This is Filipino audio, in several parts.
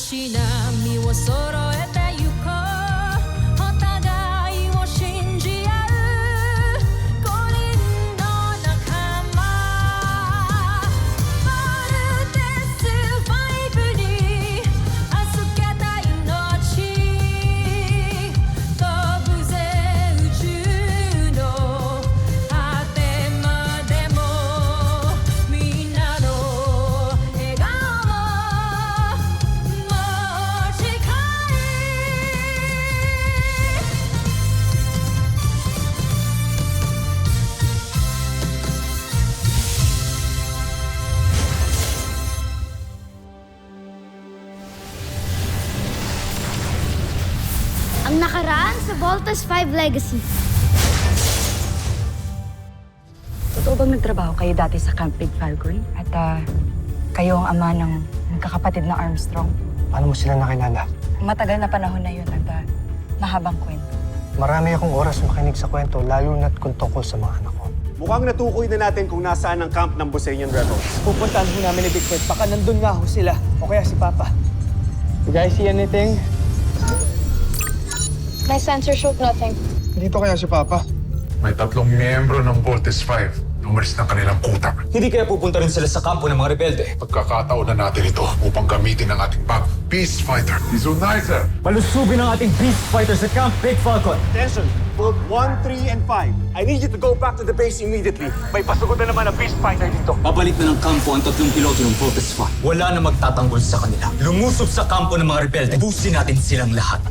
し波を揃えてゆこうお互いを信じ合う五人の仲間バルテスファイブに預けた命飛ぶぜ宇宙の果てまでもみんなの笑顔も近いAng nakaraan sa Voltas 5 Legacy. Totoo bang nagtrabaho kayo dati sa Camp Big Falcon? At kayo ang ama ng magkakapatid na Armstrong? Paano mo sila nakilala? Matagal na panahon na yun at mahabang kwento. Marami akong oras makinig sa kwento, lalo na't kung tungkol sa mga anak ko. Mukhang natukoy na natin kung nasaan ang camp ng Bosenian Rebels. Pupuntahan ho namin ni Big Fred. Baka nandun nga ho sila. O kaya si Papa. You guys see anything? My sensor showed nothing. Dito kaya si Papa? May 3 miyembro ng Voltes 5 na umalis ng kanilang kuta. Hindi kaya pupunta rin sila sa kampo ng mga rebelde. Pagkakataon na natin ito upang gamitin ang ating Beast Fighter, si Zunizer. Malusubin ang ating Beast Fighter sa Camp Big Falcon. Attention! Both 1, 3, and 5. I need you to go back to the base immediately. May pasugod na naman ang Beast Fighter dito. Babalik na ng kampo ang 3 piloto ng Voltes 5. Wala na magtatanggol sa kanila. Lumusob sa kampo ng mga rebelde. Busin natin silang lahat.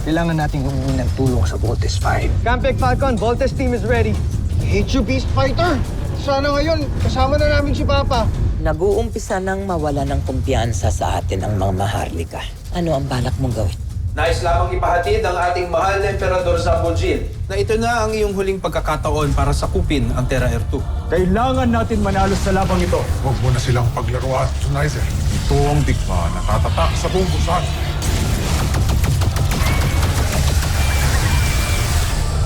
Kailangan nating humingi ng tulong sa Voltes 5. Camp Big Falcon, Voltes team is ready. I hate you, Beast Fighter! Sana ngayon, kasama na namin si Papa. Nag-uumpisa nang mawala ng kumpiyansa sa atin ang mga Maharlika. Ano ang balak mong gawin? Nais lamang ipahatid ang ating mahal na Emperador Zambojin na ito na ang iyong huling pagkakataon para sakupin ang Terra Air 2. Kailangan natin manalo sa labang ito. Huwag mo na silang paglaruan, Zunizer. Ito ang digma na tatatak sa buong busan.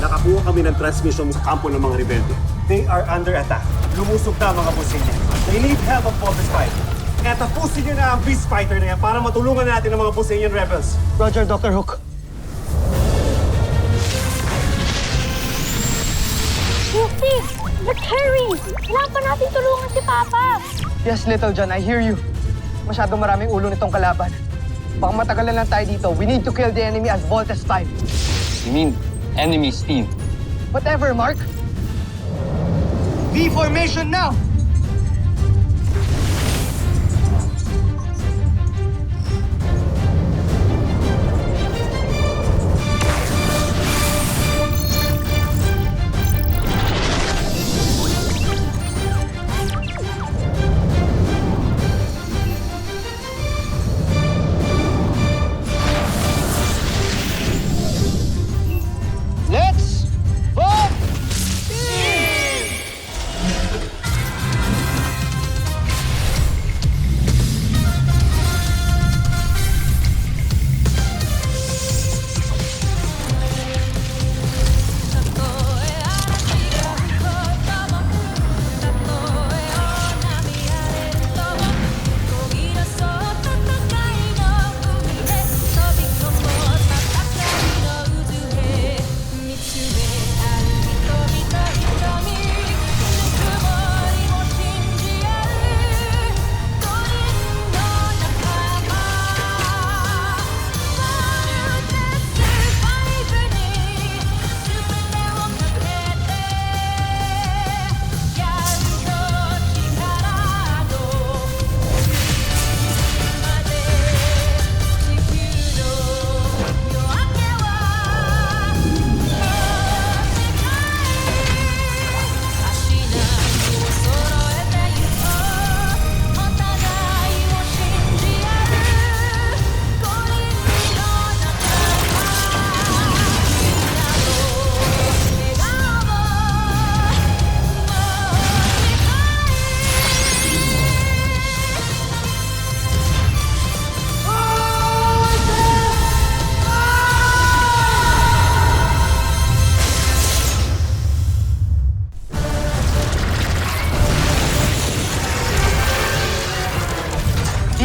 Nakakuha kami ng transmission sa kampo ng mga rebelde. They are under attack. Lumusog na mga Bosenian. They need help of Voltes 5. Kaya tapusin niyo na ang Beast Fighter na yan para matulungan natin ang mga Bosenian Rebels. Roger, Dr. Hook. Steve! Let's hurry! Kailangan pa natin tulungan si Papa! Yes, Little John, I hear you. Masyadong maraming ulo nitong kalaban. Baka matagalan lang tayo dito. We need to kill the enemy as Voltes 5. You mean enemy's team? Whatever, Mark. V formation now! Let's vote!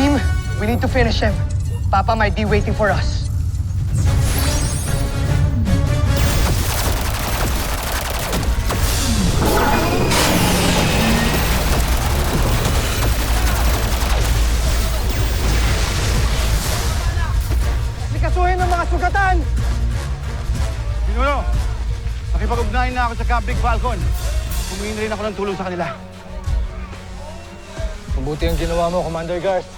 Team, we need to finish him. Papa might be waiting for us. Sikasuhin ng mga sugatan! Pinuno, nakipag-ugnayan na ako sa Camp Big Falcon. Humingi rin ako ng tulong sa kanila. Mabuti ang ginawa mo, Commander Garth.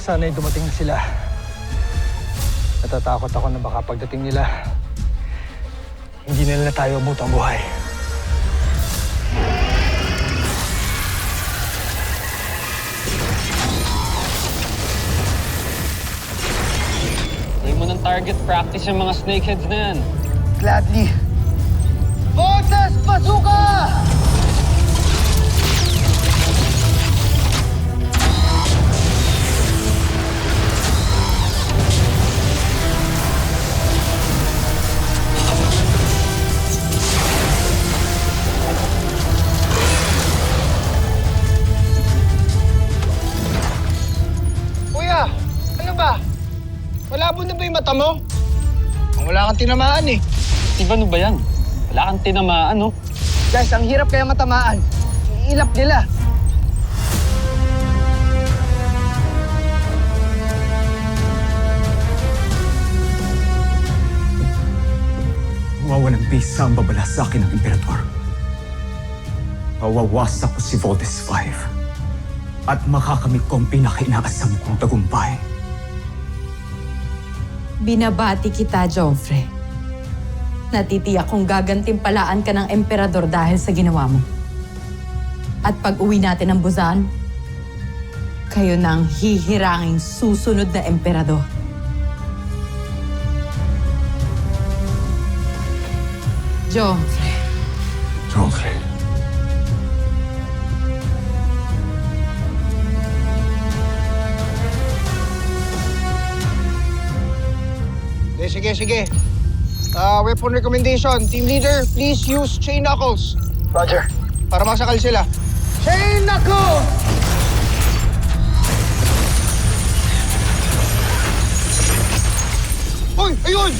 Sana'y dumating na sila. Natatakot ako na baka pagdating nila, hindi nila tayo abutang buhay. Hindi mo ng target practice yung mga snakeheads na yan. Gladly. Forces, Bazooka! Kuya, ano ba? Malabo na ba yung mata mo? Wala kang tinamaan eh. Iba ano ba yan? Wala kang tinamaan, no? Guys, ang hirap kaya matamaan. Iilap nila. Mawawalang bisa ang babala sa akin ng Emperador. Mawawasak ko si Voltes 5 at makakamit ko ang pinakainaasam kong tagumpay. Binabati kita, Joffrey. Natitiyak kong gagantimpalaan ka ng emperador dahil sa ginawa mo. At pag uwi natin ng Busan, kayo na ang hihiranging susunod na emperador. Joffrey. Joffrey. Sige. Weapon recommendation. Team leader, please use chain knuckles. Roger. Para masakal sila. Chain knuckles! Hoy! Ayun!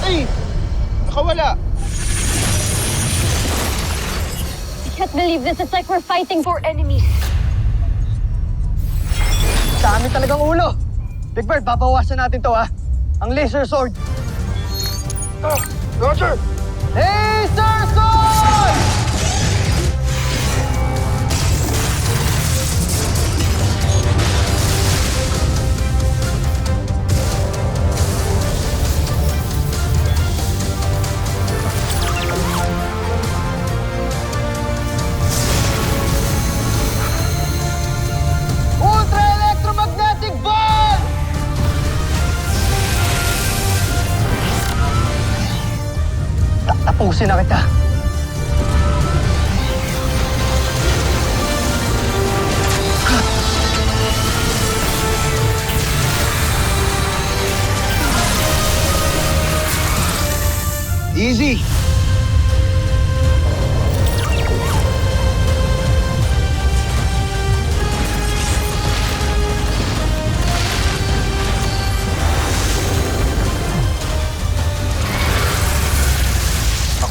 Ay! Nakawala. I can't believe this. It's like we're fighting for enemies. Dami talagang ulo. Big Bird, babawasan natin to, ha? Ang laser sword. Roger! Laser sword! Ultra electromagnetic ball! Tapusin na kita. Easy.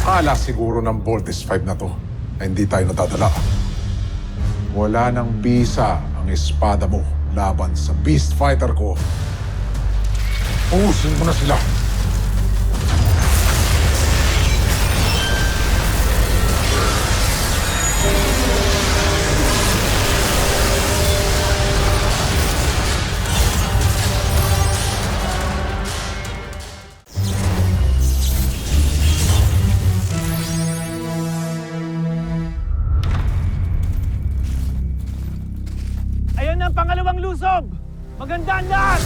Akala siguro ng Voltes 5 na to na hindi tayo natadala. Wala nang bisa ang espada mo laban sa Beast Fighter ko. Pusin mo na sila. Ayan na ang pangalawang lusob! Magandang lahat!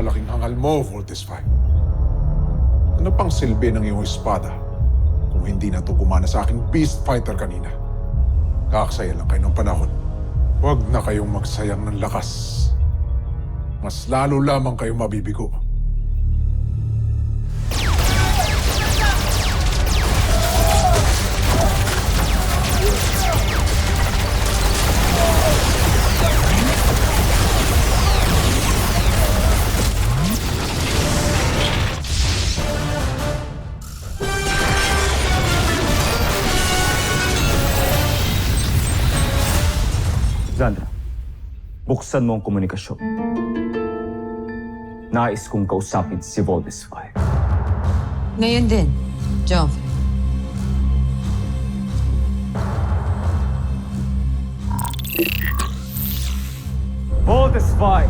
napakalaking hangal mo, Voltes 5. Ano pang silbi ng iyong espada kung hindi na ito gumana sa aking Beast Fighter kanina? Kakaksaya lang kayo ng panahon. Huwag na kayong magsayang ng lakas. Mas lalo lamang kayong mabibigo. Zandra, buksan mo ang komunikasyon. Nais kong kausapin si Voltes 5. Ngayon din, Joffrey. Voltes 5!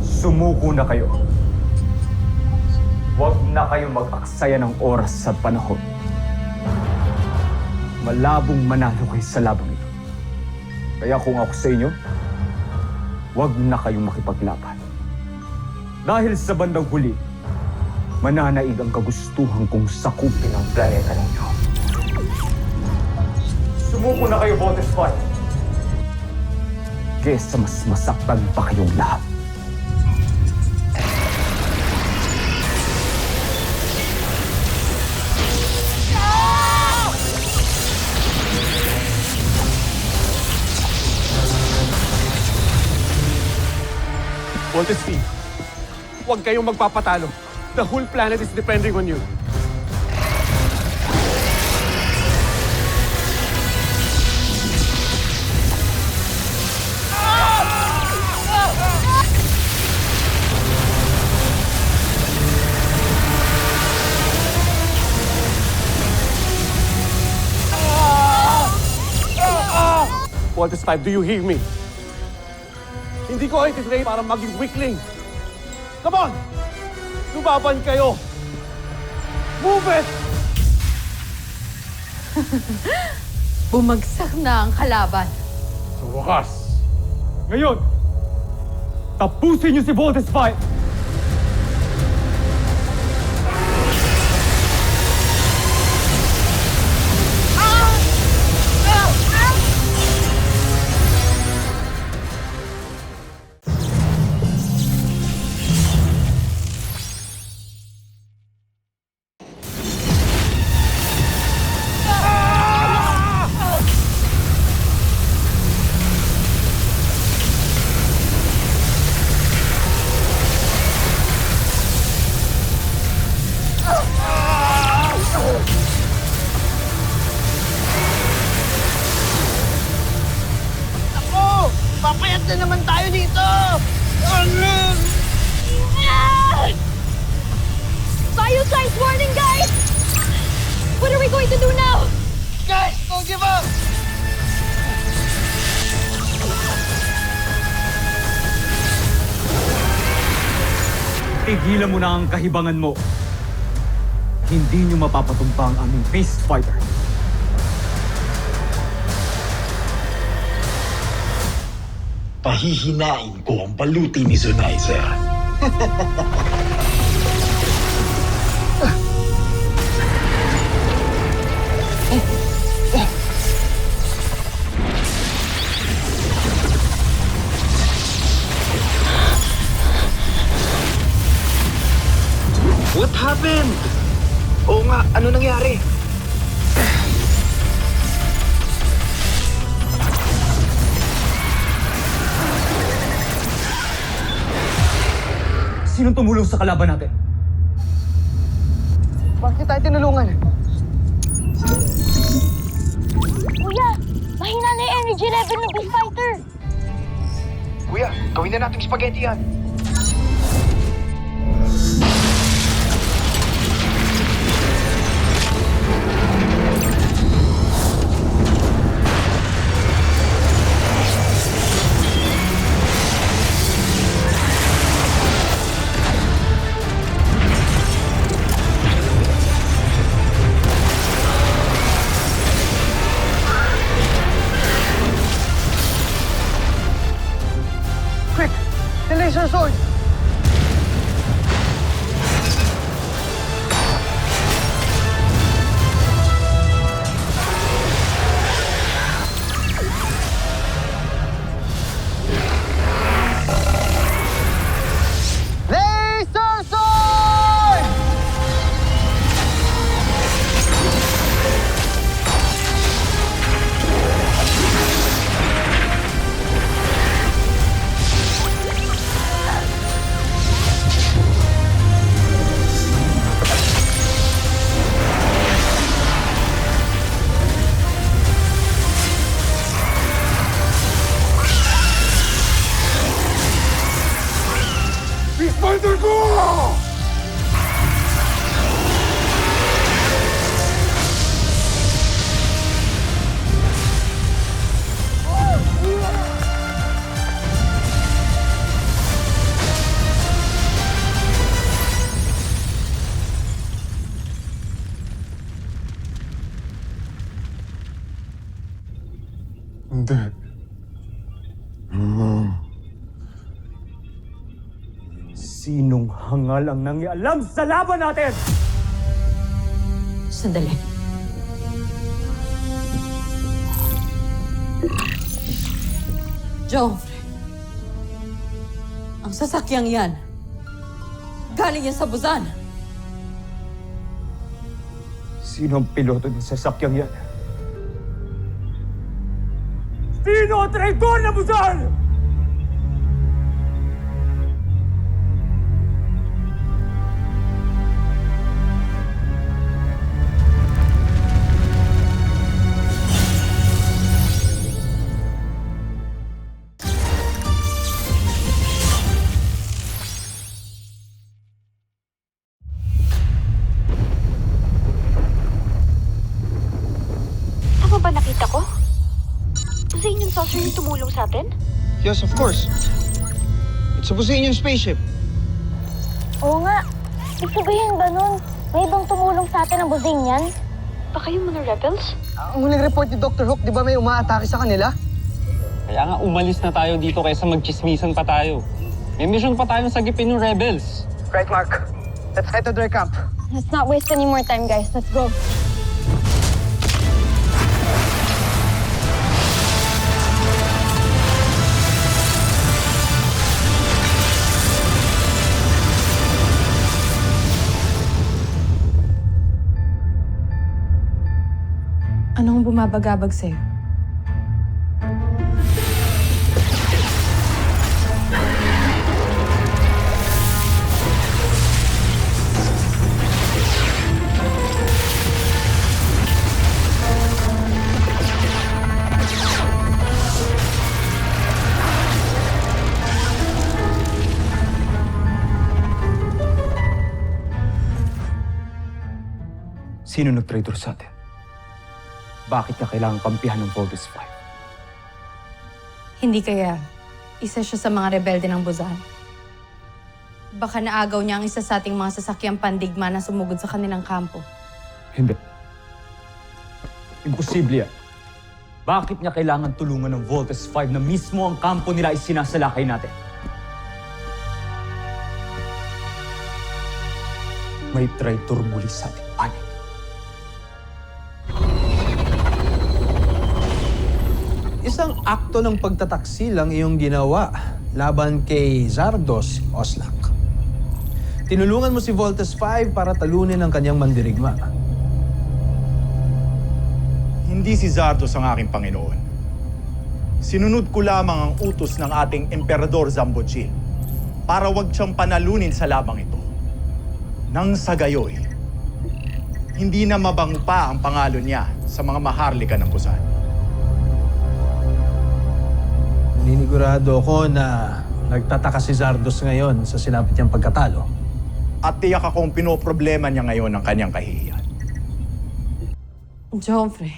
Sumuko na kayo. Huwag na kayo mag-aksaya ng oras sa panahon. Malabong manalo kayo sa labang ito. Kaya kung ako sa inyo, huwag na kayong makipaglaban. Dahil sa bandang huli, mananaig ang kagustuhan kong sakupin ang planeta ninyo. Sumuko na kayo, Voltes 5! Kesa mas masaktan pa kayong lahat. Voltes 5, huwag kayong magpapatalo. The whole planet is depending on you. Voltes 5, do you hear me? Hindi ko kayo titrain para maging weakling. Come on! Lumaban kayo! Move it! Bumagsak na ang kalaban. Sa wakas, ngayon, tapusin niyo si Voltes 5! Papayat na naman tayo dito! Bio signs warning, guys! What are we going to do now? Guys, don't give up! Tigilan mo na ang kahibangan mo. Hindi niyo mapapatumpa ang aming Beast Fighter. Pahihinain ko ang baluti ni Zonizer. What happened? Oo nga, ano nangyari? Sinong tumulong sa kalaban natin? Bakit tayo tinulungan? Kuya, mahina na yung energy level ng Beast Fighter. Kuya, gawin na nating spaghetti yan. Quick! The laser sword! fighter ko! Hindi. Sinong hangal ang nangialam sa laban natin? Sandali. Joffrey, ang sasakyang yan, galing yan sa Busan. Sino ang piloto ng sasakyang yan? Sino ang traidor na Busan? Tama ba nakita ko? Busanian saucer yung tumulong sa atin? Yes, of course. It's a Busanian spaceship. Oo nga. Ibig sabihin ba nun, may ibang tumulong sa atin ng Busanian? Baka yung mga rebels? Ang huling report ni Dr. Hook, di ba may umaatake sa kanila? Kaya nga umalis na tayo dito kaysa magchismisan pa tayo. May mission pa tayong sagipin ng rebels. Right, Mark. Let's head to their camp. Let's not waste any more time, guys. Let's go. Anong bumabagabag sa'yo? Sino nag-traitor sa atin? Bakit niya kailangang kampihan ng Voltes 5? Hindi kaya isa siya sa mga rebelde ng Busan. Baka naagaw niya ang isa sa ating mga sasakyang pandigma na sumugod sa kanilang kampo. Hindi. Imposible yan. Bakit niya kailangan tulungan ng Voltes 5 na mismo ang kampo nila ay sinasalakay natin? May traitor muli sa ating panig. Isang akto ng pagtataksil ang iyong ginawa laban kay Zardos Oslak. Tinulungan mo si Voltes 5 para talunin ang kanyang mandirigma. Hindi si Zardos ang aking Panginoon. Sinunod ko lamang ang utos ng ating Emperador Zambojil para wag siyang panalunin sa labang ito. Nang sa gayoy, hindi na mabango pa ang pangalan niya sa mga maharlika ng Busan. Ninigurado ko na nagtataka si Zardos ngayon sa sinapit niyang pagkatalo. At tiyak akong pinoproblema niya ngayon ang kanyang kahihiyan. Joffrey,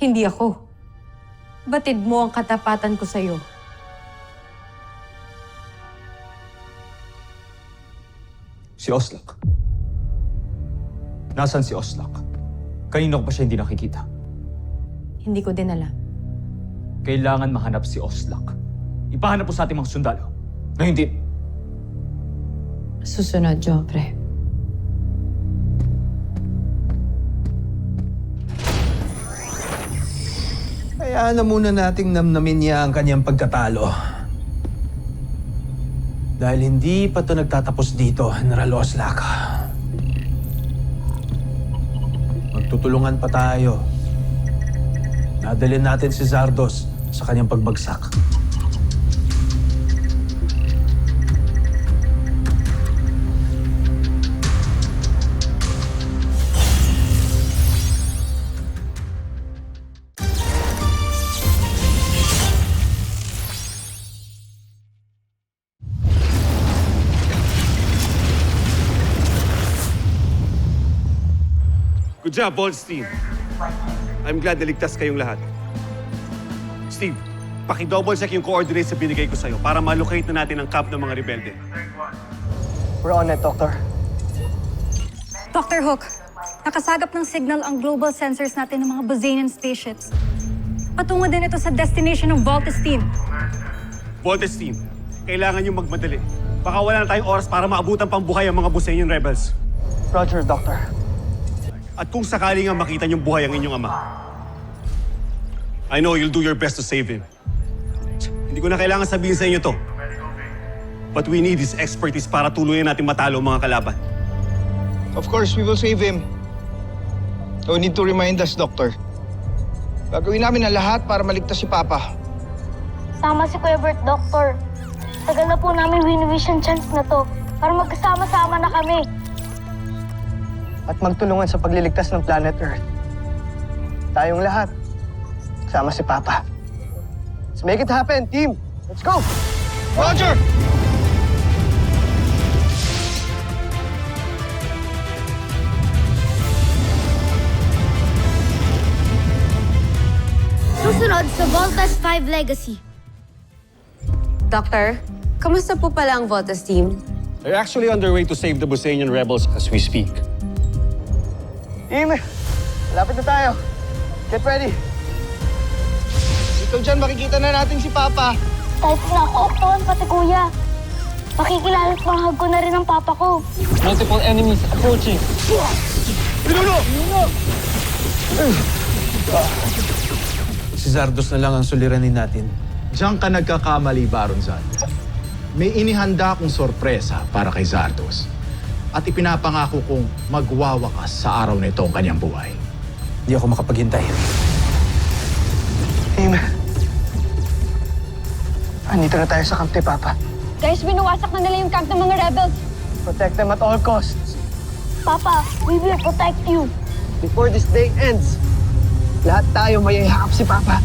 hindi ako. Batid mo ang katapatan ko sa'yo. Si Oslak. Nasaan si Oslak? Kanino ko pa siya hindi nakikita? Hindi ko din alam. Kailangan mahanap si Oslak. Ipahanap po sa ating mga sundalo. Ngayon din. Susunod, Joffrey. Kaya na muna nating namnamin niya ang kanyang pagkatalo. Dahil hindi pa ito nagtatapos dito, General Oslak. Magtutulungan pa tayo. Nadalhin natin si Zardos sa kanyang pagbagsak. Good job, Volts team. I'm glad naligtas kayong lahat. Steve, paki-double check yung coordinates na binigay ko sa'yo para malocate na natin ang camp ng mga rebelde. We're on it, Doctor. Dr. Hook, nakasagap ng signal ang global sensors natin ng mga Bozanian spaceships. Patungo din ito sa destination ng Voltes team. Voltes team, kailangan yung magmadali. Baka wala na tayong oras para maabutan pang buhay ang mga Bosanian rebels. Roger, Doctor. At kung sakali nga makita niyong buhay ang inyong ama, I know you'll do your best to save him. Hindi ko na kailangan sabihin sa inyo to. But we need his expertise para tuluyan natin matalo ang mga kalaban. Of course, we will save him. No need to remind us, Doctor. Gagawin namin ang lahat para maligtas si Papa. Tama si Kuya Bert, Doctor. Tagal na po namin win-wish ang chance na to para magkasama-sama na kami. At magtulungan sa pagliligtas ng planet Earth. Tayong lahat. Kasama si Papa. Let's make it happen, team! Let's go! Roger! Susunod sa Voltes 5 Legacy. Doctor, kamusta po pala ang Voltes team? They're actually underway to save the Bosanian rebels as we speak. Team, malapit na tayo. Get ready. Ikaw dyan, makikita na natin si Papa. Type na ako, Octon, pati Kuya. Makikilala at mahag ko na rin ang Papa ko. Multiple enemies approaching. Si Zardos na lang ang suliranin natin. Diyan ka nagkakamali, Baron Zod. May inihanda akong sorpresa para kay Zardos. At ipinapangako kong magwawakas sa araw na ito ang kanyang buhay. Hindi ako makapaghintay. Team, andito na tayo sa camp ni Papa. Guys, binuwasak na nila yung camp ng mga rebels. Protect them at all costs. Papa, we will protect you. Before this day ends, lahat tayo mayayakap si Papa.